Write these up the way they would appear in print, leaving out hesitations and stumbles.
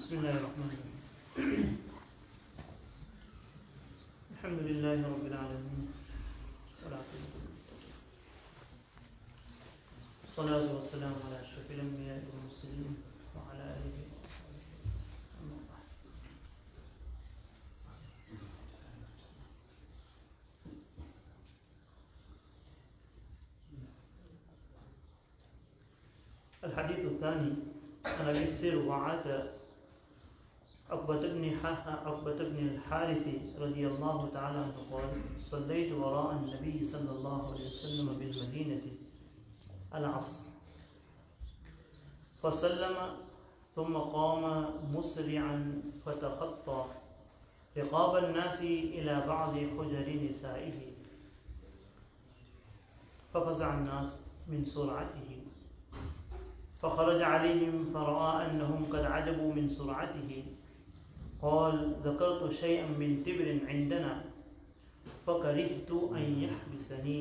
بسم اللہ الرحمن الرحیم الحمد للہ رب العالمین والعاقبۃ للمتقین والصلاۃ والسلام علی اشرف الانبیاء والمرسلین وعلی آلہ وصحبہ اما بعد۔ الحديث الثاني عن أبي السروعة عقبة بن الحارث رضي الله تعالى عنه قال: صليت وراء النبي صلى الله عليه وسلم بالمدينة العصر فسلم ثم قام مسرعا فتخطى رقاب الناس إلى بعض حجر نسائه ففزع الناس من سرعته فخرج عليهم فرأى أنهم قد عجبوا من سرعته قال: ذكرت شيئا من تبر عندنا فكرهت أن يحبسني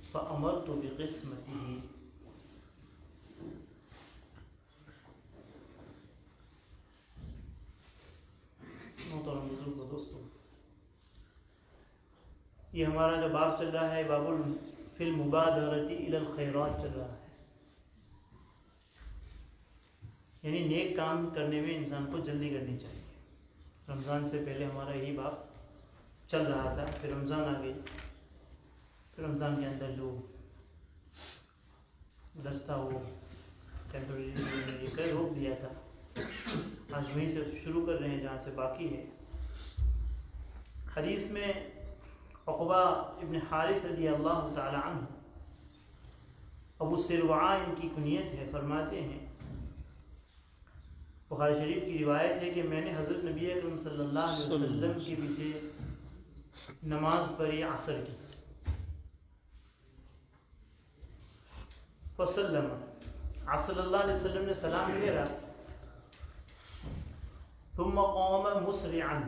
فأمرت بقسمته۔ محترم بزرگ و دوستو، یہ ہمارا جو باب چل رہا ہے باب فی المبادرة إلى الخیرات چل رہا ہے، یعنی نیک کام کرنے میں انسان کو جلدی کرنی چاہیے۔ رمضان سے پہلے ہمارا یہی باب چل رہا تھا، پھر رمضان آ گئی، پھر رمضان کے اندر جو درس تھا وہ ٹیمپرری روک دیا تھا۔ آج وہیں سے شروع کر رہے ہیں جہاں سے باقی ہے۔ حدیث میں عقبہ ابن حارث رضی اللہ تعالی عنہ، ابو سروعہ ان کی کنیت ہے، فرماتے ہیں، بخاری شریف کی روایت ہے کہ میں نے حضرت نبی اکرم صلی اللہ علیہ وسلم کے پیچھے نماز پڑھی عصر کی۔ فسلم، آپ صلی اللہ علیہ وسلم نے سلام پھیرا، ثم قام مسرعا،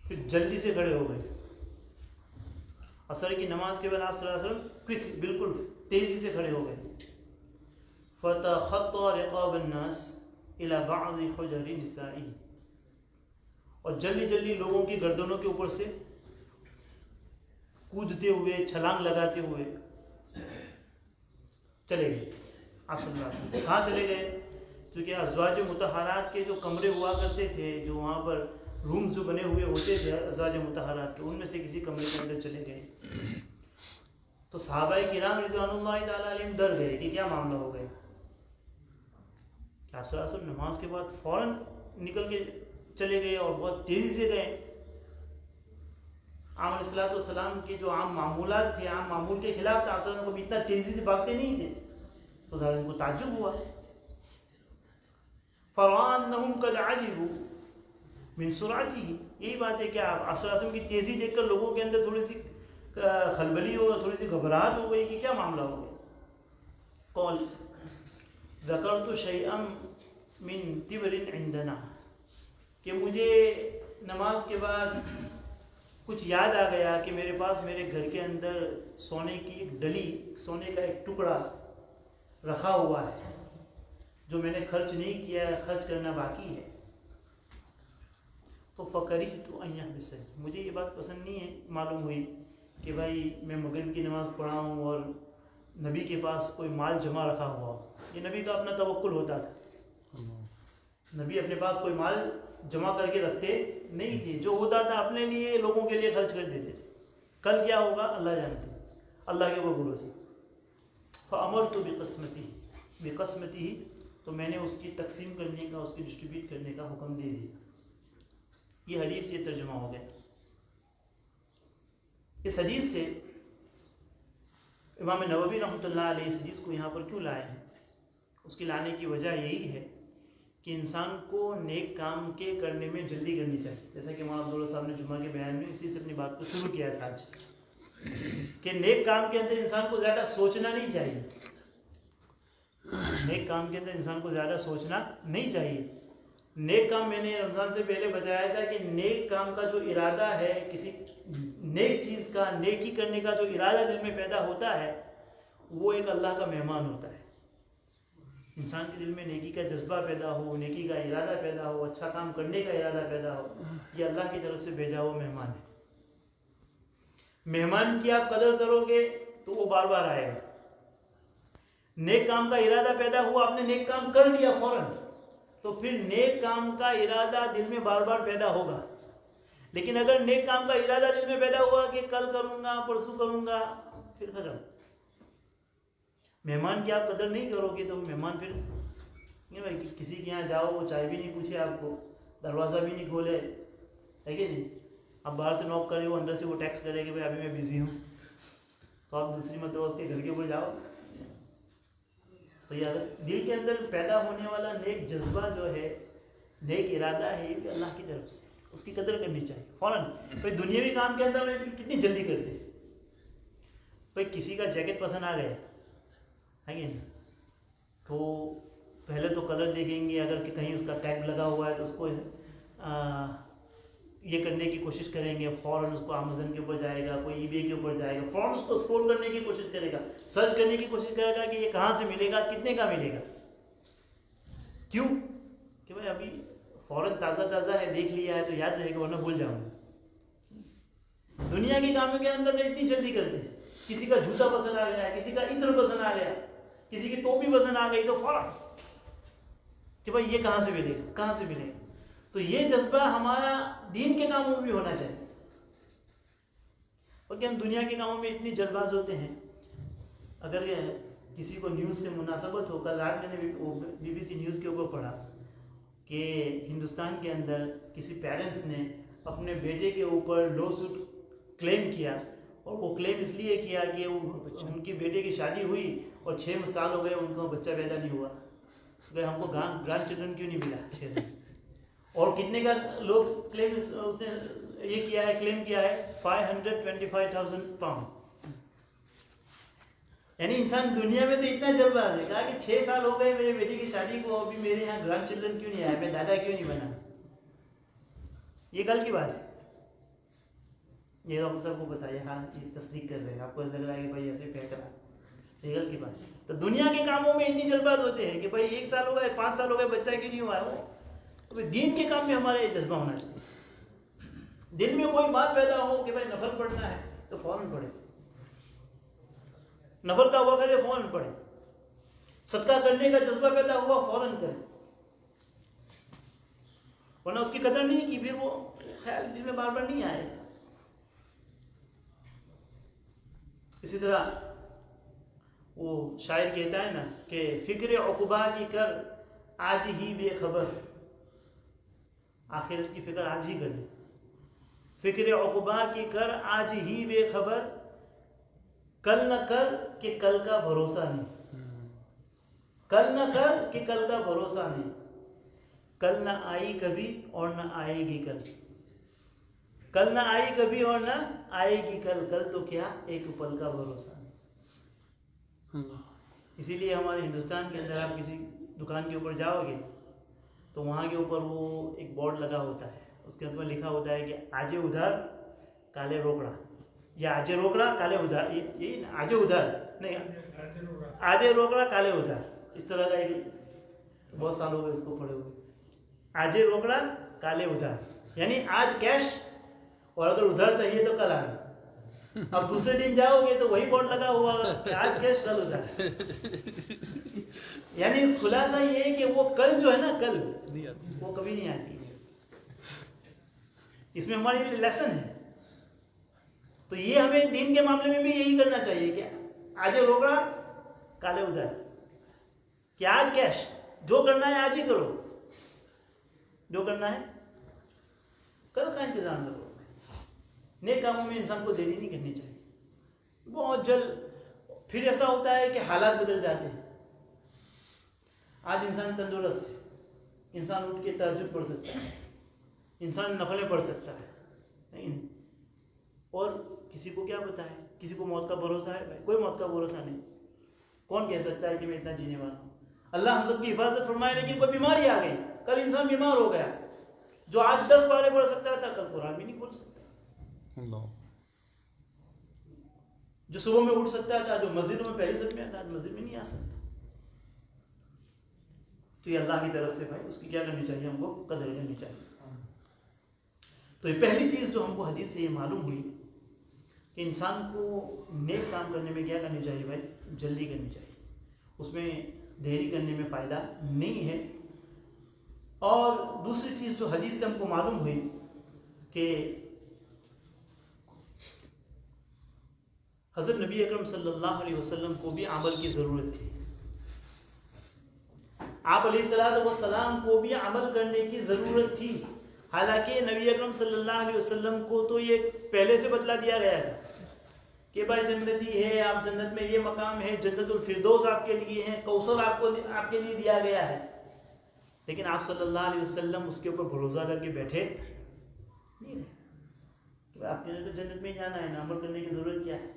پھر جلدی سے کھڑے ہو گئے۔ عصر کی نماز کے بعد آپ صلی اللہ علیہ وسلم کوئک، بالکل تیزی سے کھڑے ہو گئے۔ فتخطى رقاب الناس الى بعض حجر نسائه، اور جلدی جلدی لوگوں کی گردنوں کے اوپر سے کودتے ہوئے، چھلانگ لگاتے ہوئے چلے گئے۔ آپ صلی اللہ علیہ وسلم کہاں چلے گئے؟ چونکہ ازواج مطہرات کے جو کمرے ہوا کرتے تھے، جو وہاں پر رومز جو بنے ہوئے ہوتے تھے ازواج مطہرات کے، ان میں سے کسی کمرے کے اندر چلے گئے۔ تو صحابہ کرام رضوان اللہ تعالیٰ علیہم ڈر گئے کہ کیا معاملہ ہو گئے۔ آپ صلی اللہ علیہ وسلم نماز کے بعد فوراً نکل کے چلے گئے اور بہت تیزی سے گئے۔ عام علیہ الصلوۃ والسلام کے جو عام معمولات تھے، عام معمول کے خلاف تھا، آپ صلی اللہ علیہ وسلم کو اتنا تیزی سے بھاگتے نہیں تھے، تو ظاہر ان کو تعجب ہوا۔ فرأى أنهم قد عجبوا من سرعته، یہی بات ہے کہ آپ صلی اللہ علیہ وسلم کی تیزی دیکھ کر لوگوں کے اندر تھوڑی سی خلبلی ہو، تھوڑی سی گھبراہٹ ہو گئی کہ کیا معاملہ ہو گیا۔ قال: ذکرت شیئا من تبر عندنا، کہ مجھے نماز کے بعد کچھ یاد آ گیا کہ میرے پاس میرے گھر کے اندر سونے کی ایک ڈلی، سونے کا ایک ٹکڑا رکھا ہوا ہے جو میں نے خرچ نہیں کیا ہے، خرچ کرنا باقی ہے۔ تو فکرہت ان یحبسنی، مجھے یہ بات پسند نہیں ہے معلوم ہوئی کہ بھائی میں مغرب کی نماز پڑھا ہوں اور نبی کے پاس کوئی مال جمع رکھا ہوا ہو۔ یہ نبی کا اپنا توکل ہوتا تھا، نبی اپنے پاس کوئی مال جمع کر کے رکھتے نہیں تھے، جو ہوتا تھا اپنے لیے لوگوں کے لیے خرچ کر دیتے تھے۔ کل کیا ہوگا اللہ جانتے، اللہ کے اوپر بھروسے۔ فأمرت بقسمتہ، تو میں نے اس کی تقسیم کرنے کا، اس کی ڈسٹریبیوٹ کرنے کا حکم دے دیا۔ یہ حدیث، یہ ترجمہ ہو گیا۔ اس حدیث سے امام نووی رحمۃ اللہ علیہ اس حدیث کو یہاں پر کیوں لائے ہیں؟ اس کی لانے کی وجہ یہی ہے کہ انسان کو نیک کام کے کرنے میں جلدی کرنی چاہیے، جیسا کہ مولانا عبداللہ صاحب نے جمعہ کے بیان میں اسی سے اپنی بات کو شروع کیا تھا آج، کہ نیک کام کے اندر انسان کو زیادہ سوچنا نہیں چاہیے، نیک کام کے اندر انسان کو زیادہ سوچنا نہیں چاہیے۔ نیک کام میں نے رمضان سے پہلے بتایا تھا کہ نیک کام کا جو ارادہ ہے، کسی نیک چیز کا، نیکی کرنے کا جو ارادہ دل میں پیدا ہوتا ہے، وہ ایک اللہ کا مہمان ہوتا ہے۔ انسان کے دل میں نیکی کا جذبہ پیدا ہو، نیکی کا ارادہ پیدا ہو، اچھا کام کرنے کا ارادہ پیدا ہو، یہ اللہ کی طرف سے بھیجا ہوا مہمان ہے. مہمان کی آپ قدر کرو گے تو وہ بار بار آئے گا. نیک کام کا ارادہ پیدا ہوا، آپ نے نیک کام کر لیا فوراً، تو پھر نیک کام کا ارادہ دل میں بار بار پیدا ہوگا. لیکن اگر نیک کام کا ارادہ دل میں پیدا ہوا کہ کل کروں گا، پرسوں کروں گا، پھر ختم. مہمان کی آپ قدر نہیں کرو گے تو مہمان پھر بھائی کسی کے یہاں جاؤ وہ چائے بھی نہیں پوچھے آپ کو، دروازہ بھی نہیں کھولے، ہے کہ نہیں؟ اب باہر سے نوک کرے، وہ اندر سے وہ ٹیکس کرے کہ بھائی ابھی میں بزی ہوں، تو آپ دوسری مرتبہ اس کے گھر کے اوپر جاؤ. تو یہ دل کے اندر پیدا ہونے والا نیک جذبہ جو ہے، نیک ارادہ ہے، یہ بھی اللہ کی طرف سے، اس کی قدر کرنی چاہیے فوراً. بھائی دنیاوی کام کے اندر کتنی جلدی کرتے ہیں. بھائی کسی کا جیکٹ پسند آ گیا ہے کہ نہیں، تو پہلے تو کلر دیکھیں گے، اگر کہ کہیں اس کا ٹیگ لگا ہوا ہے تو اس کو یہ کرنے کی کوشش کریں گے، فوراً اس کو امیزن کے اوپر جائے گا، کوئی ای بے کے اوپر جائے گا، فوراً اس کو اسکرول کرنے کی کوشش کرے گا، سرچ کرنے کی کوشش کرے گا کہ یہ کہاں سے ملے گا، کتنے کا ملے گا. کیوں؟ کہ بھائی ابھی فوراً تازہ تازہ ہے، دیکھ لیا ہے تو یاد رہے گا، ورنہ بھول جاؤں گا. دنیا کے کاموں کے اندر اتنی جلدی کرتے ہیں. کسی کا جوتا پسند آ گیا، کسی کا عطر پسند آ گیا، کسی کی ٹوپی پسند آ گئی، تو فوراً کہ بھائی یہ کہاں سے ملے گا، کہاں سے ملے گا. تو یہ جذبہ ہمارا دین کے کاموں میں بھی ہونا چاہیے. کیونکہ ہم دنیا کے کاموں میں اتنی جلد باز ہوتے ہیں. اگر کسی کو نیوز سے مناسبت ہو، کل رات میں نے بی بی سی نیوز کے اوپر پڑھا کہ ہندوستان کے اندر کسی پیرنٹس نے اپنے بیٹے کے اوپر لا سوٹ کلیم کیا، اور وہ کلیم اس لیے کیا کہ ان کی بیٹے کی شادی ہوئی اور 6 سال ہو گئے ان کو بچہ پیدا نہیں ہوا، کہ ہم کو گرانڈ چلڈرن کیوں نہیں ملا 6 سال. اور کتنے کا لوگ کلیم اس نے یہ کیا ہے، کلیم کیا ہے 525,000 پاؤنڈ. یعنی انسان دنیا میں تو اتنا جلد باز ہے، کہا کہ 6 سال ہو گئے میرے بیٹی کی شادی کو، ابھی میرے یہاں گرانڈ چلڈرن کیوں نہیں آیا، میں دادا کیوں نہیں بنا. یہ کل کی بات ہے. یہ ڈاکٹر صاحب کو بتائیے، ہاں یہ تصدیق کر رہے ہیں، آپ کو لگ رہا ہے کہ بھائی ایسے پھینک رہا، یہ کل کی بات ہے. تو دنیا کے کاموں میں اتنی جلد باز ہوتے ہیں کہ بھائی 1 سال ہو گئے، 5 سال ہو گئے، بچہ کیوں نہیں ہوا ہے. تو دین کے کام میں ہمارا یہ جذبہ ہونا چاہیے. دل میں کوئی بات پیدا ہو کہ بھائی نفل پڑھنا ہے تو فوراً پڑھے، نفل کا وقت ہے فوراً پڑھے. صدقہ کرنے کا جذبہ پیدا ہوا فوراً کرے، ورنہ اس کی قدر نہیں کی، پھر وہ خیال دل میں بار بار نہیں آئے. اسی طرح وہ شاعر کہتا ہے نا کہ فکر عقبہ کی کر آج ہی بے خبر، آخرت کی فکر آج ہی کر لے. فکر عقبہ کی کر آج ہی بے خبر، کل نہ کر کہ کل کا بھروسہ نہیں. کل نہ کر کہ کل کا بھروسہ نہیں، کل نہ آئی کبھی اور نہ آئے گی کل. کل نہ آئی کبھی اور نہ آئے گی کل، کل تو کیا ایک پل کا بھروسہ نہیں. اسی لیے ہمارے ہندوستان کے اندر آپ کسی دکان کے اوپر جاؤ گے تو وہاں کے اوپر وہ ایک بورڈ لگا ہوتا ہے، اس کے اوپر لکھا ہوتا ہے کہ آجے ادھر کالے روکڑا، یا آجے روکڑا کالے ادھر، یہی نا، آجے ادھر نہیں، آجے روکڑا کالے ادھر، اس طرح کا ایک، بہت سال ہو گئے اس کو پڑھے ہوئے. آجے روکڑا کالے ادھر، یعنی آج کیش، اور اگر ادھر چاہیے تو کل آنا. اب دوسرے دن جاؤ گے تو وہی بورڈ لگا ہوا کہ آج کیش کل ادھر. یعنی اس خلاصہ یہ ہے کہ وہ کل جو ہے نا، کل وہ کبھی نہیں آتی. اس میں ہمارے لیے لیسن ہے. تو یہ ہمیں دین کے معاملے میں بھی یہی کرنا چاہیے کہ آج روکڑا کالے ادھر، کہ آج کیش، جو کرنا ہے آج ہی کرو، جو کرنا ہے کل کا انتظام کرو. نیک کاموں میں انسان کو دیری نہیں کرنی چاہیے بہت جلد. پھر ایسا ہوتا ہے کہ حالات بدل جاتے ہیں. آج انسان تندرست ہے، انسان اٹھ کے تہجد پڑھ سکتا ہے، انسان نفلیں پڑھ سکتا ہے، نہیں، اور کسی کو کیا پتہ ہے، کسی کو موت کا بھروسہ ہے؟ بھائی کوئی موت کا بھروسہ نہیں. کون کہہ سکتا ہے کہ میں اتنا جینے والا ہوں؟ اللہ ہم سب کی حفاظت فرمائے. لیکن کوئی بیماری آ گئی، کل انسان بیمار ہو گیا، جو آج 10 پارے پڑھ سکتا تھا کل قرآن بھی نہیں پڑھ سکتا. جو صبح میں اٹھ سکتا تھا، جو مسجدوں میں پہلی صف میں تھا، مسجد میں نہیں آ سکتا. تو یہ اللہ کی طرف سے بھائی اس کی کیا کرنی چاہیے، ہم کو قدر کرنی چاہیے. تو یہ پہلی چیز جو ہم کو حدیث سے یہ معلوم ہوئی کہ انسان کو نیک کام کرنے میں کیا کرنی چاہیے بھائی، جلدی کرنی چاہیے، اس میں دیری کرنے میں فائدہ نہیں ہے. اور دوسری چیز جو حدیث سے ہم کو معلوم ہوئی کہ حضرت نبی اکرم صلی اللہ علیہ وسلم کو بھی عمل کی ضرورت تھی. آپ علیہ الصلوۃ والسلام کو بھی عمل کرنے کی ضرورت تھی. حالانکہ نبی اکرم صلی اللہ علیہ وسلم کو تو یہ پہلے سے بتلا دیا گیا تھا کہ بھائی جنتی ہے، آپ جنت میں یہ مقام ہے، جنت الفردوس آپ کے لیے ہے، کوثر آپ کے لیے دیا گیا ہے. لیکن آپ صلی اللہ علیہ وسلم اس کے اوپر بھروسہ کر کے بیٹھے نہیں رہے کہ آپ نے تو جنت میں جانا ہے نا، عمل کرنے کی ضرورت کیا ہے.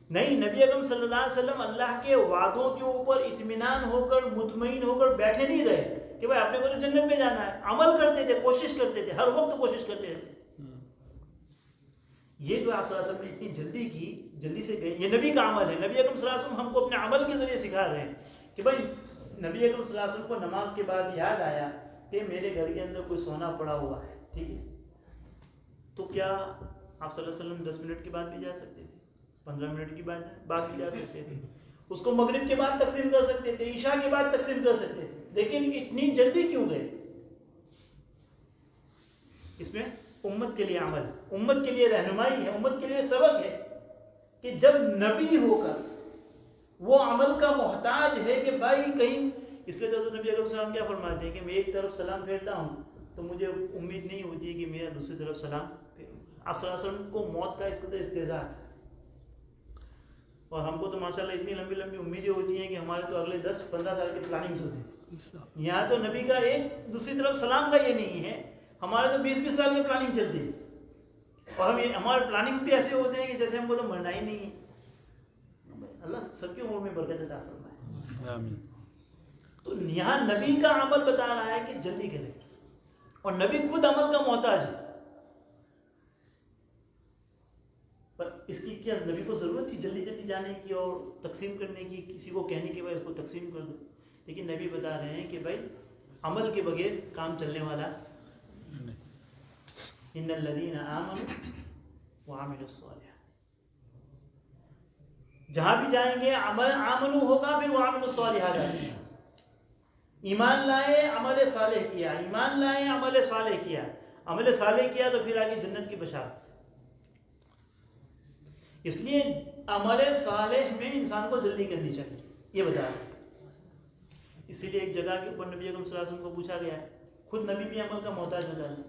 نہیں، نبی اکرم صلی اللہ علیہ وسلم اللہ کے وعدوں کے اوپر اطمینان ہو کر، مطمئن ہو کر بیٹھے نہیں رہے کہ بھائی آپ نے کو تو جنت میں جانا ہے. عمل کرتے تھے، کوشش کرتے تھے، ہر وقت کوشش کرتے رہتے. یہ جو آپ صلی اللہ علیہ وسلم نے اتنی جلدی کی، جلدی سے گئے، یہ نبی کا عمل ہے. نبی اکرم صلی اللہ علیہ وسلم ہم کو اپنے عمل کے ذریعے سکھا رہے ہیں کہ بھائی نبی اکرم صلی اللہ علیہ وسلم کو نماز کے بعد یاد آیا کہ میرے گھر کے اندر کوئی سونا پڑا ہوا ہے، ٹھیک ہے، تو کیا آپ صلی اللہ علیہ وسلم 10 منٹ کے بعد بھی جا سکتے تھے، 15 منٹ کی بعد بھی جا سکتے تھے، اس کو مغرب کے بعد تقسیم کر سکتے تھے، عشاء کے بعد تقسیم کر سکتے تھے. لیکن اتنی جلدی کیوں گئے؟ اس میں امت کے لیے عمل، امت کے لیے رہنمائی ہے، امت کے لیے سبق ہے کہ جب نبی ہو کر وہ عمل کا محتاج ہے کہ بھائی کہیں، اس لیے تو نبی علیہ السلام کیا فرماتے ہیں کہ میں ایک طرف سلام پھیرتا ہوں تو مجھے امید نہیں ہوتی ہے کہ میں دوسری طرف سلام پھیروں. آپ صلی اللہ علیہ وسلم کو موت کا اس قدر استعزاء تھا، اور ہم کو تو ماشاءاللہ اتنی لمبی لمبی امیدیں ہوتی ہیں کہ ہمارے تو اگلے 10-15 سال کے پلاننگس ہوتے ہیں. یہاں تو نبی کا ایک دوسری طرف سلام کا یہ نہیں ہے، ہمارے تو 20-20 سال کی پلاننگ چلتی ہے، اور ہمارے پلاننگس بھی ایسے ہوتے ہیں کہ جیسے ہم کو تو مرنا ہی نہیں ہے. اللہ سب کے عمر میں برکت عطا فرمائے. آمین. تو یہاں نبی کا عمل بتا رہا ہے کہ جلدی کریں، اور نبی خود عمل کا محتاج ہے. پر اس کی کیا نبی کو ضرورت تھی جلدی جلدی جانے کی اور تقسیم کرنے کی، کسی کو کہنے کے بعد اس کو تقسیم کر دو؟ لیکن نبی بتا رہے ہیں کہ بھائی عمل کے بغیر کام چلنے والا نہیں. ان الذین آمنوا وعملوا الصالحات، جہاں بھی جائیں گے آمنو ہوگا، پھر وعملوا الصالحات آئے گا. ایمان لائے، عمل صالح کیا، ایمان لائے، عمل صالح کیا، عمل صالح کیا تو پھر آگے جنت کی بشارت. اس لیے عمل صالح میں انسان کو جلدی کرنی چاہیے، یہ بتا رہے ہیں. اسی لیے ایک جگہ کے اوپر نبی اکرم صلی اللہ علیہ وسلم کو پوچھا گیا ہے، خود نبی بھی عمل کا محتاج ہو جاتا ہے،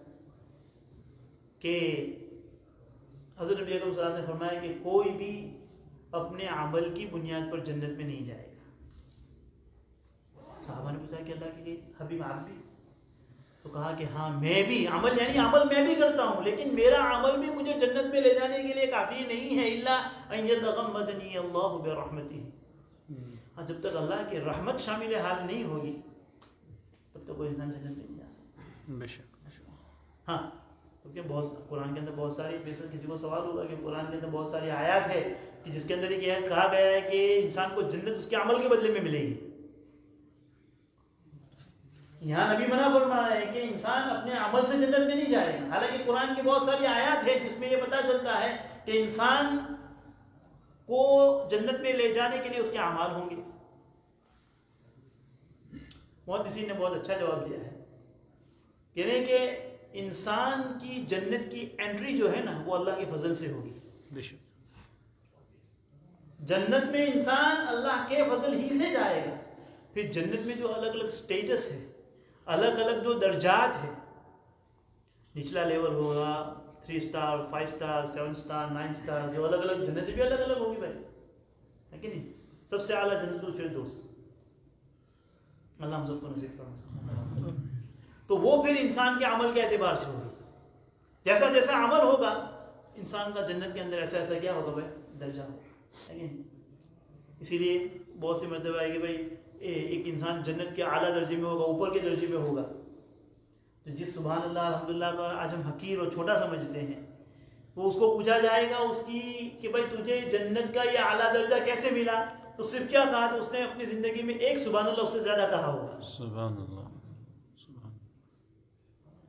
کہ حضرت نبی اکرم صلی اللہ علیہ وسلم نے فرمایا کہ کوئی بھی اپنے عمل کی بنیاد پر جنت میں نہیں جائے گا. صحابہ نے پوچھا کہ اللہ کے لیے حبیب آپ بھی؟ تو کہا کہ ہاں میں بھی، عمل یعنی عمل میں بھی کرتا ہوں، لیکن میرا عمل بھی مجھے جنت میں لے جانے کے لیے کافی نہیں ہے. الا ان یتغمدنی اللہ برحمتہ، جب تک اللہ کی رحمت شامل حال نہیں ہوگی تب تک کوئی انسان جنت میں نہیں جا سکتا. بے شک. ہاں، کیونکہ قرآن کے اندر بہت ساری، کسی کو سوال ہوگا کہ قرآن کے اندر بہت ساری آیات ہے کہ جس کے اندر یہ کہا گیا ہے کہ انسان کو جنت اس کے عمل کے بدلے میں ملے گی. یہاں نبی منع فرما رہا ہے کہ انسان اپنے عمل سے جنت میں نہیں جائے گا. حالانکہ قرآن کی بہت ساری آیات ہے جس میں یہ پتہ چلتا ہے کہ انسان کو جنت میں لے جانے کے لیے اس کے اعمال ہوں گے. کسی نے بہت اچھا جواب دیا ہے، کہہ رہے ہیں کہ انسان کی جنت کی انٹری جو ہے نا وہ اللہ کے فضل سے ہوگی. جنت میں انسان اللہ کے فضل ہی سے جائے گا. پھر جنت میں جو الگ الگ سٹیٹس ہے، الگ الگ جو درجات ہیں، نچلا لیول ہوگا 3 سٹار 5 سٹار 7 سٹار 9 سٹار، جو الگ الگ جنت بھی الگ الگ ہوگی بھائی، ہے کہ نہیں؟ سب سے اعلیٰ جنت الفردوس، اللہ ہم سب کو نصیب فرمائے. تو وہ پھر انسان کے عمل کے اعتبار سے ہوگی. جیسا جیسا عمل ہوگا انسان کا جنت کے اندر ایسا ایسا کیا ہوگا بھائی، درجہ ہوگا، ہے کہ نہیں؟ اسی لیے بہت سی مرتبہ ہے کہ بھائی ایک انسان جنت کے اعلیٰ درجے میں ہوگا، اوپر کے درجے میں ہوگا، تو جس سبحان اللہ الحمدللہ کا آج ہم حقیر اور چھوٹا سمجھتے ہیں، وہ اس کو پوچھا جائے گا اس کی کہ بھائی تجھے جنت کا یہ اعلیٰ درجہ کیسے ملا؟ تو صرف کیا کہا؟ تو اس نے اپنی زندگی میں ایک سبحان اللہ اس سے زیادہ کہا ہوگا. سبحان اللہ.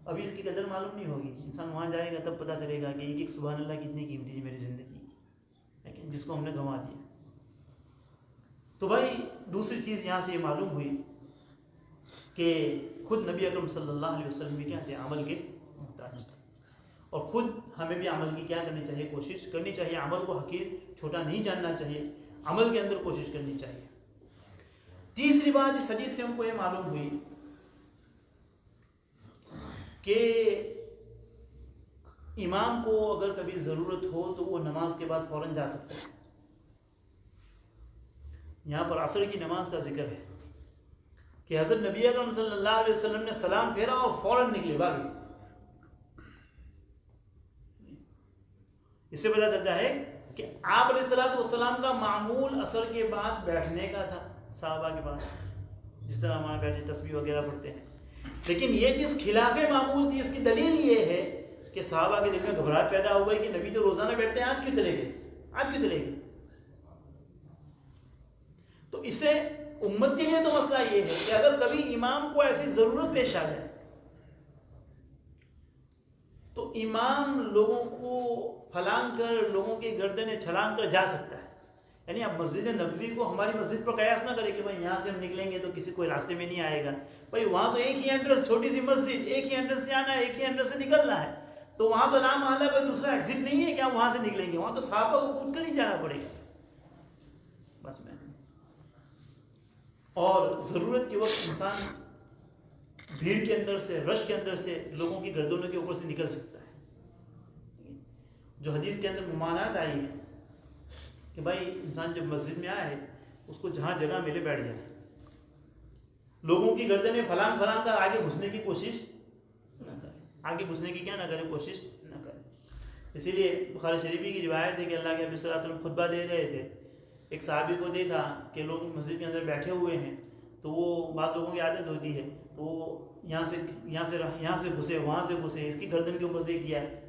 ابھی اس کی قدر معلوم نہیں ہوگی. انسان وہاں جائے گا تب پتہ چلے گا کہ ایک سبحان اللہ کتنی قیمتی ہے میری زندگی کی، لیکن جس کو ہم نے گنوا دیا. تو بھائی دوسری چیز یہاں سے یہ معلوم ہوئی کہ خود نبی اکرم صلی اللہ علیہ وسلم بھی کیا تھے؟ عمل کے محتاج تھے. اور خود ہمیں بھی عمل کی کیا کرنی چاہیے؟ کوشش کرنی چاہیے. عمل کو حقیر چھوٹا نہیں جاننا چاہیے، عمل کے اندر کوشش کرنی چاہیے. تیسری بات اس حدیث سے ہم کو یہ معلوم ہوئی کہ امام کو اگر کبھی ضرورت ہو تو وہ نماز کے بعد فوراً جا سکتا ہے. یہاں پر عصر کی نماز کا ذکر ہے کہ حضرت نبی اکرم صلی اللہ علیہ وسلم نے سلام پھیرا اور فوراً نکلے بھاگے. اس سے پتہ چلتا ہے کہ آپ علیہ السلام کا معمول عصر کے بعد بیٹھنے کا تھا صحابہ کے پاس، جس طرح ہمارے بیٹھے تسبیح وغیرہ پڑھتے ہیں. لیکن یہ چیز خلاف معمول تھی. اس کی دلیل یہ ہے کہ صحابہ کے دل میں گھبراہٹ پیدا ہو گئی کہ نبی تو روزانہ بیٹھتے ہیں، آج کیوں چلے گئے؟ آج کیوں چلے گئے؟ تو اس سے امت کے لیے تو مسئلہ یہ ہے کہ اگر کبھی امام کو ایسی ضرورت پیش آ جائے تو امام لوگوں کو پھلانگ کر، لوگوں کی گردنیں چھلانگ کر جا سکتا ہے. یعنی اب مسجد نبوی کو ہماری مسجد پر قیاس نہ کرے کہ بھائی یہاں سے ہم نکلیں گے تو کسی کوئی راستے میں نہیں آئے گا. بھائی وہاں تو ایک ہی انٹرنس، چھوٹی سی مسجد، ایک ہی انٹرنس سے آنا ہے، ایک ہی انٹرنس سے نکلنا ہے. تو وہاں تو لا محالہ کوئی دوسرا ایگزٹ نہیں ہے کہ آپ وہاں سے نکلیں گے. وہاں تو صحابہ کو کود کر ہی جانا پڑے گا. بس میں اور ضرورت کے وقت انسان بھیڑ کے اندر سے، رش کے اندر سے، لوگوں کی گردنوں کے اوپر سے نکل سکتا ہے. جو حدیث کے اندر ممانعت آئی ہے کہ بھائی انسان جب مسجد میں آئے اس کو جہاں جگہ ملے بیٹھ جائے. لوگوں کی گردنیں پھلانگ پھلانگ کر آگے گھسنے کی کوشش نہ کرے. آگے گھسنے کی کیا نہ کرے؟ کوشش نہ کرے. اسی لیے بخاری شریفی کی روایت ہے کہ اللہ کے نبی صلی اللہ علیہ وسلم خطبہ دے رہے تھے. ایک صحابی کو دیکھا کہ لوگ مسجد کے اندر بیٹھے ہوئے ہیں، تو وہ بعض لوگوں کی عادت ہوتی ہے تو وہ یہاں سے گھسے، وہاں سے گھسے، اس کی گردن کے اوپر سے کیا ہے.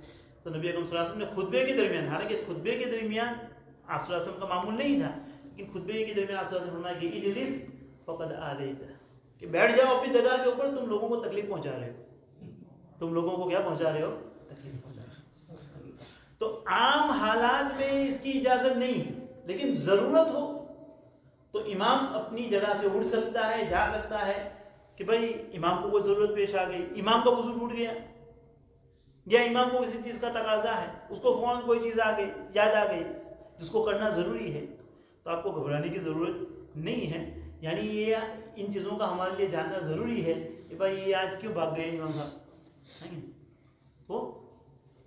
تو نبی اکرم صلی اللہ علیہ وسلم نے خطبے کے درمیان، حالانکہ خطبے کے درمیان آپ صلی اللہ علیہ وسلم کا معمول نہیں تھا، لیکن خطبے کے درمیان آپ صلی اللہ علیہ وسلم نے فرمایا کہ اجلس فقد آذیت، کہ بیٹھ جاؤ اپنی جگہ کے اوپر، تم لوگوں کو تکلیف پہنچا رہے ہو. تم لوگوں کو کیا پہنچا رہے ہو؟ تکلیف پہنچا رہے ہو. تو عام حالات میں اس کی اجازت نہیں ہے، لیکن ضرورت ہو تو امام اپنی جگہ سے اٹھ سکتا ہے، جا سکتا ہے. کہ بھائی امام کو کوئی ضرورت پیش آ گئی، امام کا وضو ٹوٹ گیا، یا امام کو کسی چیز کا تقاضا ہے، اس کو فوراً کوئی چیز آ گئی، یاد آ گئی جس کو کرنا ضروری ہے، تو آپ کو گھبرانے کی ضرورت نہیں ہے. یعنی یہ ان چیزوں کا ہمارے لیے جاننا ضروری ہے کہ بھائی یہ آج کیوں بھاگ گئے امام صاحب. تو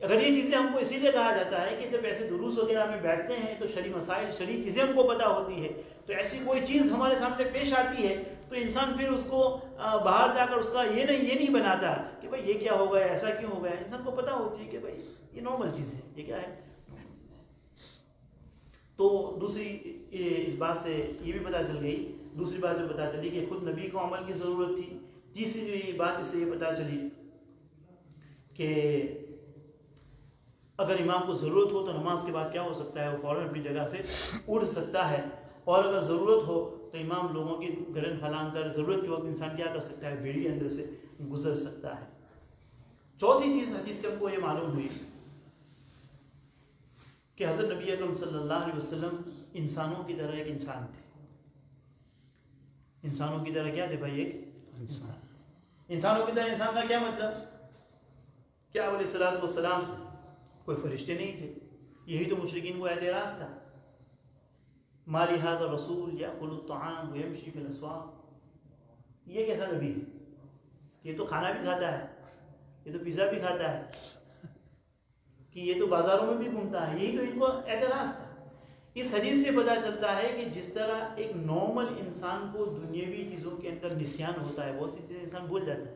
اگر یہ چیزیں ہم کو اسی لیے کہا جاتا ہے کہ جب ایسے دروس وغیرہ میں بیٹھتے ہیں تو شرعی مسائل، شرعی چیزیں ہم کو پتہ ہوتی ہے، تو ایسی کوئی چیز ہمارے سامنے پیش آتی ہے تو انسان پھر اس کو باہر جا کر اس کا یہ نہیں بناتا کہ بھائی یہ کیا ہو گیا، ایسا کیوں ہو گیا. انسان کو پتہ ہوتی ہے کہ بھائی یہ نارمل چیز ہے، یہ کیا ہے. تو دوسری اس بات سے یہ بھی پتہ چل گئی، دوسری بات جو پتہ چلی کہ خود نبی کو عمل کی ضرورت تھی. تیسری بات اس سے یہ پتہ چلی کہ اگر امام کو ضرورت ہو تو نماز کے بعد کیا ہو سکتا ہے؟ وہ فوراً اپنی جگہ سے اٹھ سکتا ہے. اور اگر ضرورت ہو تو امام لوگوں کی گردن پھلانگ کر ضرورت کے وقت انسان کیا کر سکتا ہے؟ بھیڑ کے اندر سے گزر سکتا ہے. چوتھی چیز حدیث سے ہم کو یہ معلوم ہوئی کہ حضرت نبی اکرم صلی اللہ علیہ وسلم انسانوں کی طرح ایک انسان تھے. انسانوں کی طرح کیا تھے بھائی؟ ایک انسان. انسانوں کی طرح انسان کا کیا مطلب؟ کیا علیہ الصلوۃ والسلام کوئی فرشتے نہیں تھے؟ یہی تو مشرکین کو اعتراض تھا. ما لهذا الرسول یاکل الطعام ویمشی فی الاسواق، یہ کیسا نبی ہے؟ یہ تو کھانا بھی کھاتا ہے، یہ تو پیزا بھی کھاتا ہے، کہ یہ تو بازاروں میں بھی گھومتا ہے. یہی تو ان کو اعتراض تھا. اس حدیث سے پتہ چلتا ہے کہ جس طرح ایک نارمل انسان کو دنیاوی چیزوں کے اندر نسیان ہوتا ہے، بہت سی چیزیں انسان بھول جاتا ہے،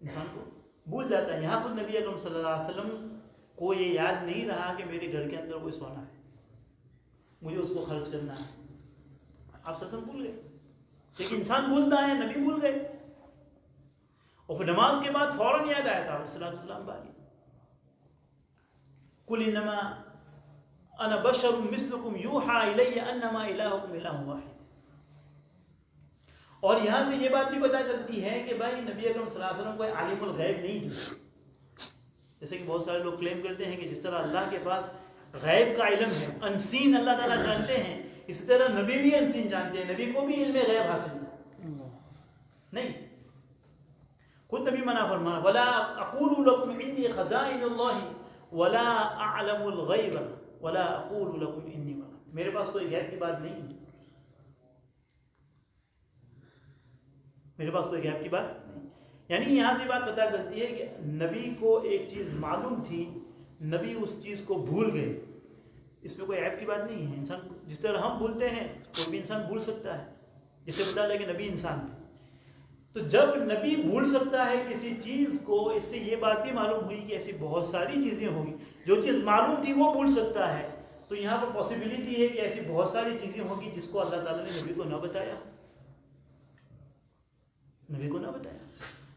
انسان کو بھول جاتا ہے. یہاں خود نبی اکرم صلی اللہ علیہ وسلم کو یہ یاد نہیں رہا کہ میرے گھر کے اندر کوئی سونا ہے، مجھے اس کو خرچ کرنا ہے. آپ سسم بھول گئے، لیکن انسان بھولتا ہے، نبی بھول گئے. اور پھر نماز کے بعد فوراً یاد آیا تھا علیہ السلام باقی کل انما انا بشر مثلکم یوحا الی انما الہکم الہ واحد. اور یہاں سے یہ بات بھی پتہ چلتی ہے کہ بھائی نبی اکرم صلی اللہ علیہ وسلم کوئی عالم الغیب نہیں تھے. جیسے کہ بہت سارے لوگ کلیم کرتے ہیں کہ جس طرح اللہ کے پاس غیب کا علم ہے, انسین اللہ تعالیٰ جانتے ہیں, اسی طرح نبی بھی انسین جانتے ہیں, نبی کو بھی علم غیب حاصل ہے. نہیں, خود نبی منع فرمانا ولا اقول لكم عندي خزائن الله ولا اعلم الغیب ولا اقول لكم انی ملک. میرے پاس کوئی غیب کی بات نہیں ہے, میرے پاس کوئی غیب کی بات نہیں. یعنی یہاں سے بات پتہ چلتی ہے کہ نبی کو ایک چیز معلوم تھی, نبی اس چیز کو بھول گئے. اس میں کوئی عیب کی بات نہیں ہے. انسان جس طرح ہم بھولتے ہیں کوئی بھی انسان بھول سکتا ہے, جسے بتا لگے کہ نبی انسان تھے. تو جب نبی بھول سکتا ہے کسی چیز کو, اس سے یہ بات بھی معلوم ہوئی کہ ایسی بہت ساری چیزیں ہوں گی. جو چیز معلوم تھی وہ بھول سکتا ہے, تو یہاں پر پاسبلٹی ہے کہ ایسی بہت ساری چیزیں ہوں گی جس کو اللہ تعالیٰ نے نبی کو نہ بتایا, نبی کو نہ بتایا.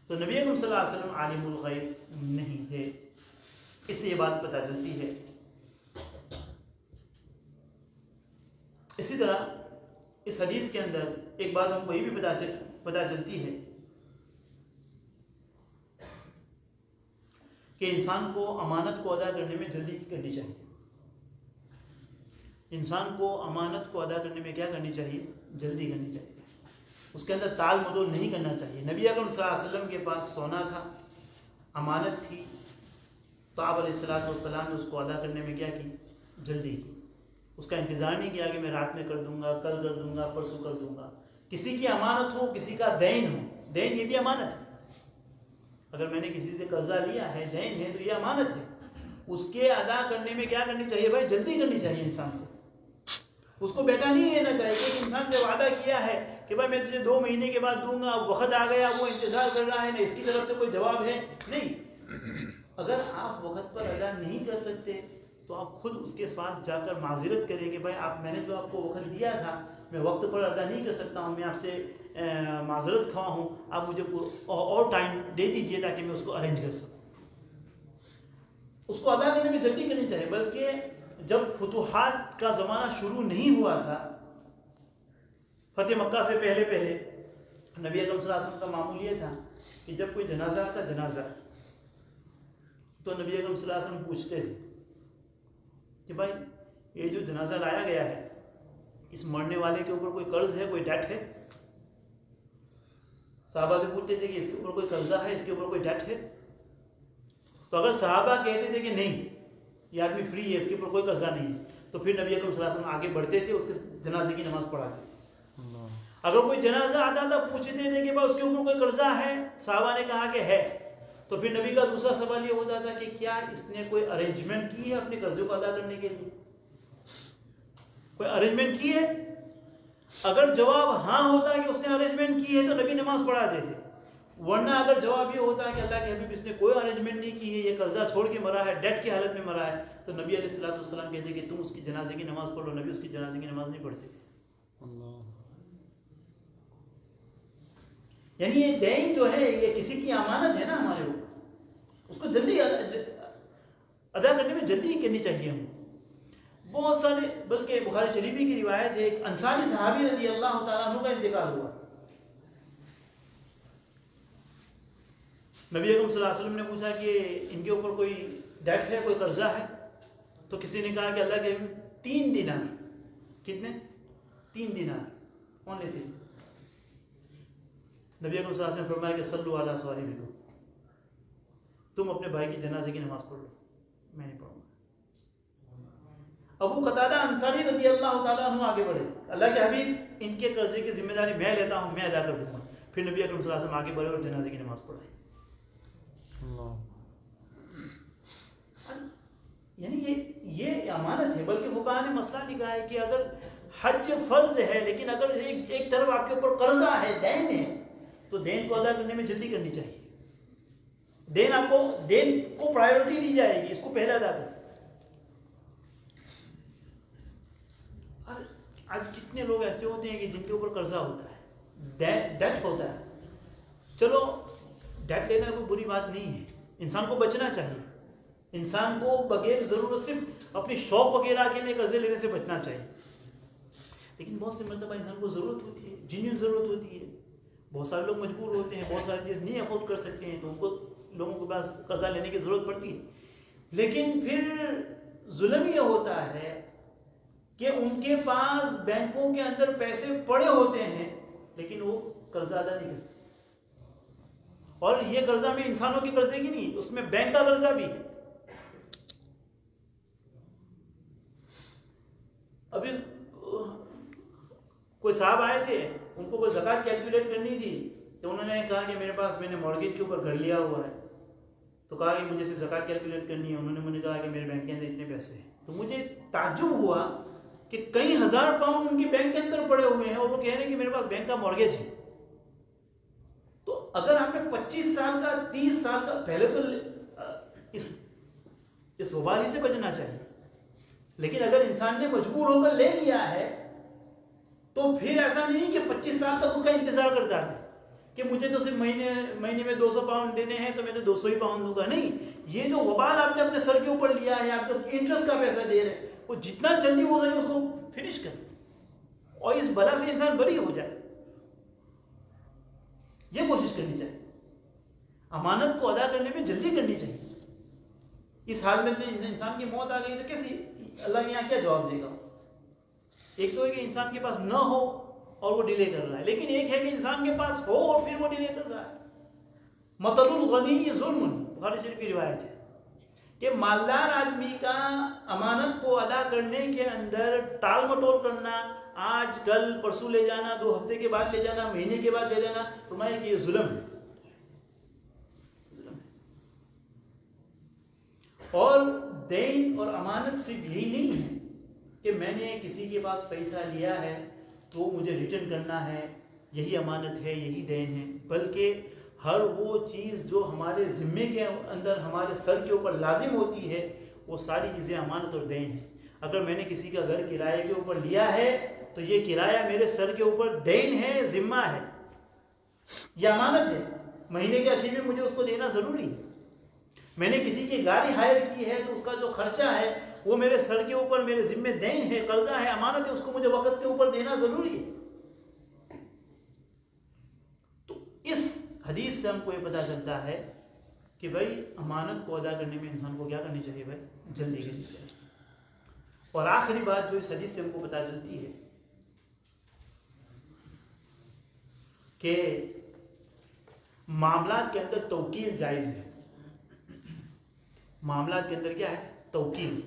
تو نبی اکرم صلی اللہ علیہ وسلم عالم الغیب نہیں تھے. اس سے یہ بات پتہ چلتی ہے. اسی طرح اس حدیث کے اندر ایک بات ہم کو یہ بھی پتہ چلتی ہے کہ انسان کو امانت کو ادا کرنے میں جلدی کرنی چاہیے. انسان کو امانت کو ادا کرنے میں کیا کرنی چاہیے؟ جلدی کرنی چاہیے. اس کے اندر تال مدول نہیں کرنا چاہیے. نبی اکرم صلی اللہ علیہ وسلم کے پاس سونا تھا, امانت تھی, تو آپ علیہ السلام نے اس کو ادا کرنے میں کیا کی؟ جلدی کی. اس کا انتظار نہیں کیا کہ میں رات میں کر دوں گا, کل کر دوں گا, پرسوں کر دوں گا. کسی کی امانت ہو, کسی کا دین ہو, دین یہ بھی امانت ہے. اگر میں نے کسی سے قرضہ لیا ہے, دین ہے, تو یہ امانت ہے. اس کے ادا کرنے میں کیا کرنی چاہیے بھائی؟ جلدی کرنی چاہیے انسان کو. اس کو بیٹا نہیں لینا چاہیے. کہ انسان سے وعدہ کیا ہے کہ بھائی میں تجھے 2 مہینے کے بعد دوں گا, وقت آ گیا, وہ انتظار کر رہا ہے, نہ اس کی طرف سے کوئی جواب ہے. نہیں, اگر آپ وقت پر ادا نہیں کر سکتے تو آپ خود اس کے پاس جا کر معذرت کریں کہ بھائی میں نے جو آپ کو وقت دیا تھا میں وقت پر ادا نہیں کر سکتا ہوں, میں آپ سے معذرت خواہ ہوں, آپ مجھے اور ٹائم دے دیجیے تاکہ میں اس کو ارینج کر سکوں. اس کو ادا کرنے میں جلدی کرنی چاہیے. بلکہ جب فتوحات کا زمانہ شروع نہیں ہوا تھا, فتح مکہ سے پہلے نبی اکرم صلی اللہ علیہ وسلم کا معمول یہ تھا کہ جب کوئی جنازہ آتا, جنازہ, تو نبی اکرم صلی اللہ علیہ وسلم پوچھتے تھے کہ بھائی یہ جو جنازہ لایا گیا ہے, اس مرنے والے کے اوپر کوئی قرض ہے, کوئی ڈیٹ ہے؟ صحابہ سے پوچھتے تھے کہ اس کے اوپر کوئی قرضہ ہے, اس کے اوپر کوئی ڈیٹ ہے؟ تو اگر صحابہ کہتے تھے کہ نہیں, یہ آدمی فری ہے, اس کے اوپر کوئی قرضہ نہیں ہے, تو پھر نبی اکرم صلی اللہ علیہ وسلم آگے بڑھتے تھے, اس کے جنازے کی نماز پڑھاتے تھے. اگر کوئی جنازہ آتا تھا, پوچھتے تھے کہ بھائی اس کے اوپر کوئی قرضہ ہے, صحابہ نے کہا کہ ہے, تو پھر نبی کا دوسرا سوال یہ ہوتا تھا کہ کیا اس نے کوئی ارینجمنٹ کی ہے اپنے قرضے کو ادا کرنے کے لیے؟ کوئی ارینجمنٹ کی ہے؟ اگر جواب ہاں ہوتا کہ اس نے ارینجمنٹ کی ہے تو نبی نماز پڑھاتے تھے. ورنہ اگر جواب یہ ہوتا ہے کہ اللہ کے حبیب اس نے کوئی ارینجمنٹ نہیں کی ہے, یہ قرضہ چھوڑ کے مرا ہے, ڈیٹ کی حالت میں مرا ہے, تو نبی علیہ السلام کہتے کہ تم اس کی جنازے کی نماز پڑھ لو. نبی اس کی جنازے کی نماز نہیں پڑھتے تھے. یعنی یہ دین جو ہے یہ کسی کی امانت ہے نا ہمارے اوپر, اس کو جلدی ادا کرنے میں جلدی کرنی چاہیے ہم. بہت سارے, بلکہ بخاری شریف کی روایت ہے, ایک انصاری صحابی رضی اللہ تعالیٰ عنہ کا انتقال ہوا. نبی اکرم صلی اللہ علیہ وسلم نے پوچھا کہ ان کے اوپر کوئی ڈیٹ ہے, کوئی قرضہ ہے؟ تو کسی نے کہا کہ اللہ کے 3 دینار. کتنے؟ 3 دینار, اونلی 3. نبی اکرم صلی اللہ علیہ وسلم نے فرمایا کہ صلوا علی صاحبکم, تم اپنے بھائی کی جنازے کی نماز پڑھ لو, میں نہیں پڑھوں گا. ابو قتادہ انصاری رضی اللہ تعالیٰ عنہ آگے بڑھے, اللہ کے حبیب ان کے قرضے کی ذمہ داری میں لیتا ہوں, میں ادا کر دوں گا. پھر نبی اکرم صلی اللہ علیہ وسلم آگے بڑھے اور جنازے کی نماز پڑھائی. یعنی یہ امانت ہے. بلکہ فقہاء نے مسئلہ لکھا ہے کہ اگر حج فرض ہے لیکن اگر ایک طرف آپ کے اوپر قرضہ ہے, دین ہے, تو دین کو ادا کرنے میں جلدی کرنی چاہیے. دین کو پرائیورٹی دی جائے گی, اس کو پہلے ادا کریں. آج کتنے لوگ ایسے ہوتے ہیں کہ جن کے اوپر قرضہ ہوتا ہے, ڈیٹ ہوتا ہے. چلو ڈیٹ لینا کوئی بری بات نہیں ہے, انسان کو بچنا چاہیے, انسان کو بغیر ضرورت صرف اپنی شوق وغیرہ کے لیے قرضے لینے سے بچنا چاہیے. لیکن بہت سے مرتبہ انسان کو ضرورت ہوتی ہے, جینوئن ضرورت ہوتی ہے. بہت سارے لوگ مجبور ہوتے ہیں, بہت ساری چیز نہیں افورڈ کر سکتے ہیں, تو ان کو لوگوں کے پاس قرضہ لینے کی ضرورت پڑتی ہے. لیکن پھر ظلم یہ ہوتا ہے کہ ان کے پاس بینکوں کے اندر پیسے پڑے ہوتے ہیں لیکن وہ قرضہ ادا نہیں کرتے. اور یہ قرضہ میں انسانوں کے قرضے کی نہیں, اس میں بینک کا قرضہ بھی ہے. ابھی کوئی صاحب آئے تھے, ان کو کوئی زکوٰۃ کیلکولیٹ کرنی تھی, تو انہوں نے کہا کہ میرے پاس میں نے مارگیج کے اوپر گھر لیا ہوا ہے, تو کہا کہ مجھے صرف زکوٰۃ کیلکولیٹ کرنی ہے. انہوں نے مجھے کہا کہ میرے بینک کے اندر اتنے پیسے ہیں. تو مجھے تعجب ہوا کہ کئی ہزار پاؤنڈ ان کی بینک کے اندر پڑے ہوئے ہیں اور وہ کہہ رہے ہیں کہ میرے پاس بینک کا مارگیج ہے. تو اگر آپ نے 25 سال کا 30 سال کا, پہلے تو اس وبال سے بچنا چاہیے. لیکن اگر انسان نے مجبور ہو کر لے لیا ہے تو پھر ایسا نہیں کہ 25 سال تک اس کا انتظار کرتا ہے کہ مجھے تو صرف مہینے میں 200 پاؤنڈ دینے ہیں تو میں نے 200 ہی پاؤنڈ دوں گا. نہیں, یہ جو وبال آپ نے اپنے سر کے اوپر لیا ہے, آپ جو انٹرسٹ کا پیسہ دے رہے ہیں, وہ جتنا جلدی ہو سکے اس کو فنش کریں اور اس بلا سے انسان بری ہو جائے. یہ کوشش کرنی چاہیے. امانت کو ادا کرنے میں جلدی کرنی چاہیے. اس حال میں انسان کی موت آ گئی تو کیسی اللہ کے یہاں کیا جواب دے گا؟ ایک تو ہے کہ انسان کے پاس نہ ہو اور وہ ڈیلے کر رہا ہے, لیکن ایک ہے کہ انسان کے پاس ہو اور پھر وہ ڈیلے کر رہا ہے. مطل الغنی ظلم, بخاری شریف کی روایت ہے کہ مالدار آدمی کا امانت کو ادا کرنے کے اندر ٹال مٹول کرنا, آج کل پرسوں لے جانا, 2 ہفتے کے بعد لے جانا, مہینے کے بعد لے جانا, فرمایا کہ یہ ظلم ہے. اور دین اور امانت صرف یہی نہیں ہے کہ میں نے کسی کے پاس پیسہ لیا ہے تو مجھے ریٹرن کرنا ہے, یہی امانت ہے, یہی دین ہے, بلکہ ہر وہ چیز جو ہمارے ذمے کے اندر ہمارے سر کے اوپر لازم ہوتی ہے وہ ساری چیزیں امانت اور دین ہیں. اگر میں نے کسی کا گھر کرائے کے اوپر لیا ہے تو یہ کرایہ میرے سر کے اوپر دین ہے, ذمہ ہے, یہ امانت ہے. مہینے کے آخر میں مجھے اس کو دینا ضروری ہے. میں نے کسی کی گاڑی ہائر کی ہے تو اس کا جو خرچہ ہے وہ میرے سر کے اوپر میرے ذمہ دین ہے, قرضہ ہے, امانت ہے, اس کو مجھے وقت کے اوپر دینا ضروری ہے. تو اس حدیث سے ہم کو یہ پتہ چلتا ہے کہ بھائی امانت کو ادا کرنے میں انسان کو کیا کرنی چاہیے؟ بھائی جلدی کرنی چاہیے. اور آخری بات جو اس حدیث سے ہم کو پتہ چلتی ہے کہ معاملات کے اندر توکیل جائز ہے. معاملات کے اندر کیا ہے؟ توکیل.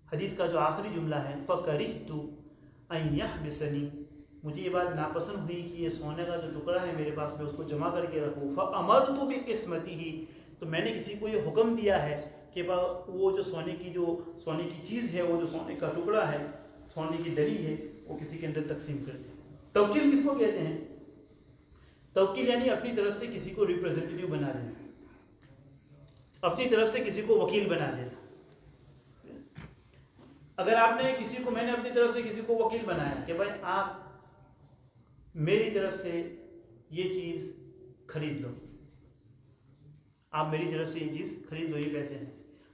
حدیث کا جو آخری جملہ ہے فَكَرِهْتُ أَن يَحْبِسَنِي, مجھے یہ بات ناپسند ہوئی کہ یہ سونے کا جو ٹکڑا ہے میرے پاس میں اس کو جمع کر کے رکھوں. فَأَمَرْتُ بِقِسْمَتِهِ, تو میں نے کسی کو یہ حکم دیا ہے کہ وہ جو سونے کی چیز ہے, وہ جو سونے کا ٹکڑا ہے, سونے کی ڈلی ہے, وہ کسی کے اندر تقسیم کر دے. توکیل کس کو کہتے ہیں؟ توکیل یعنی اپنی طرف سے کسی کو ریپریزنٹیٹیو بنا دینا, اپنی طرف سے کسی کو وکیل بنا دینا. اگر آپ نے میں نے اپنی طرف سے کسی کو وکیل بنایا کہ بھائی آپ میری طرف سے یہ چیز خرید لو, آپ میری طرف سے یہ چیز خرید لو, یہ پیسے ہیں,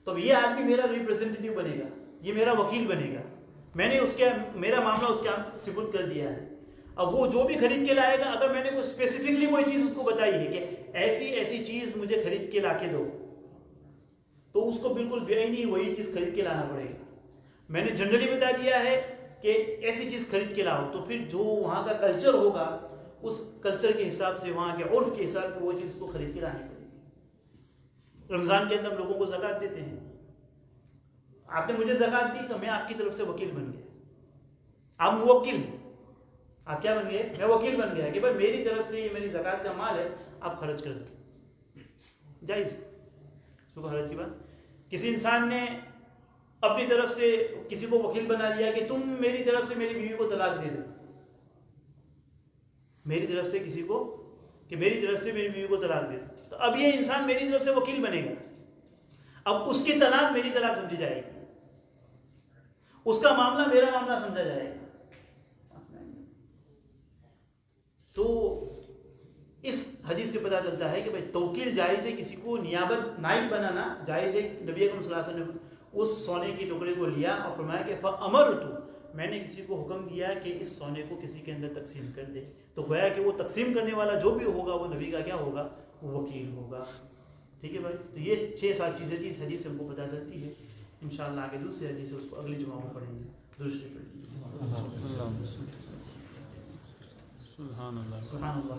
تو یہ آدمی میرا ریپریزنٹیٹیو بنے گا, یہ میرا وکیل بنے گا. میں نے میرا معاملہ اس کے سپرد کر دیا ہے. اب وہ جو بھی خرید کے لائے گا, اگر میں نے کوئی اسپیسیفکلی کوئی چیز اس کو بتائی ہے کہ ایسی چیز مجھے خرید کے لا کے دو, تو اس کو بالکل بےعینی وہی چیز خرید کے لانا پڑے گا. میں نے جنرلی بتا دیا ہے کہ ایسی چیز خرید کے لاؤ, تو پھر جو وہاں کا کلچر ہوگا اس کلچر کے حساب سے, وہاں کے عرف کے حساب سے وہ چیز کو خرید کے لانی پڑے گی. رمضان کے اندر لوگوں کو زکوٰۃ دیتے ہیں, آپ نے مجھے زکوٰۃ دی تو میں آپ کی طرف سے وکیل بن گیا. آپ موکل ہیں, آپ کیا بن گئے؟ میں وکیل بن گیا کہ بھائی میری طرف سے یہ میری زکوٰۃ کا مال ہے, آپ خرچ کر دو. جائز اس کو خرچ کی بات. کسی انسان نے اپنی طرف سے کسی کو وکیل بنا دیا کہ تم میری طرف سے میری بیوی کو طلاق دے دو, میری طرف سے کسی کو کہ میری طرف سے میری بیوی کو طلاق دے دو, تو اب یہ انسان میری طرف سے وکیل بنے گا. اب اس کی طلاق میری طلاق سمجھی جائے گی, اس کا معاملہ میرا معاملہ سمجھا جائے گا. تو اس حدیث حدیث سے پتہ چلتا ہے کہ بھائی توکیل جائز ہے، کسی کو نیابت نائب بنانا جائز ہے. نبی اکرم صلی اللہ علیہ وسلم نے اس سونے کے ٹکڑے کو لیا اور فرمایا کہ فَأَمَرْتُ، میں نے کسی کو حکم دیا کہ اس سونے کو کسی کے اندر تقسیم کر دے. تو گویا کہ وہ تقسیم کرنے والا جو بھی ہوگا وہ نبی کا کیا ہوگا؟ وہ وکیل ہوگا. ٹھیک ہے بھائی. تو یہ 6-7 چیزیں تھی اس حدیث سے ہم کو پتہ چلتی ہے. انشاءاللہ آگے دوسری حدیث ہے، اس کو اگلی جمعہ کو پڑھیں گے. دوسری پڑھیں گے. سبحان اللہ. سبحان اللہ.